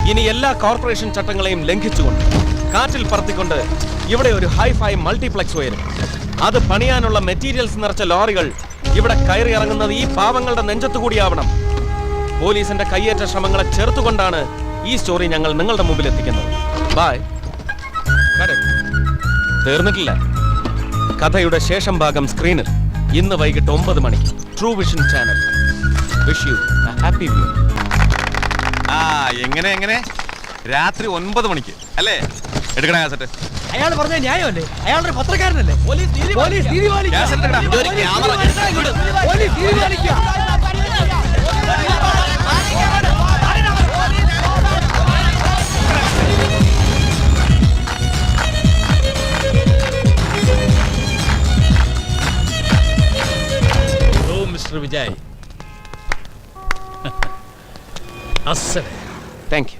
ഇനി എല്ലാ കോർപ്പറേഷൻ ചട്ടങ്ങളെയും ലംഘിച്ചുകൊണ്ട് കാറ്റിൽ പറത്തിക്കൊണ്ട് ഇവിടെ ഒരു ഹൈഫൈ മൾട്ടിപ്ലക്സ് ഉയരും. അത് പണിയാനുള്ള മെറ്റീരിയൽസ് നിറച്ച ലോറികൾ ഇവിടെ കയറി ഇറങ്ങുന്നത് ഈ പാവങ്ങളുടെ നെഞ്ചത്തു കൂടിയാവണം. പോലീസിന്റെ കയ്യേറ്റ ശ്രമങ്ങളെ ചെറുത്തുകൊണ്ടാണ് ഈ സ്റ്റോറി ഞങ്ങൾ നിങ്ങളുടെ മുമ്പിൽ എത്തിക്കുന്നത്. ബൈ. തീർന്നിട്ടില്ല. കഥയുടെ ശേഷം ഭാഗം സ്ക്രീനിൽ ഇന്ന് വൈകിട്ട് 9 മണിക്ക് true vision channel. Wish you A happy view. എങ്ങനെ രാത്രി 9 മണിക്ക് അല്ലേ എടുക്കണേ കാസറ്റ്? അയാൾ പറഞ്ഞ ന്യായമല്ലേ? അയാളുടെ പത്രക്കാരനല്ലേ? പോലീസ് നീതി പാലിക്കുക. Mister Vijay, thank you.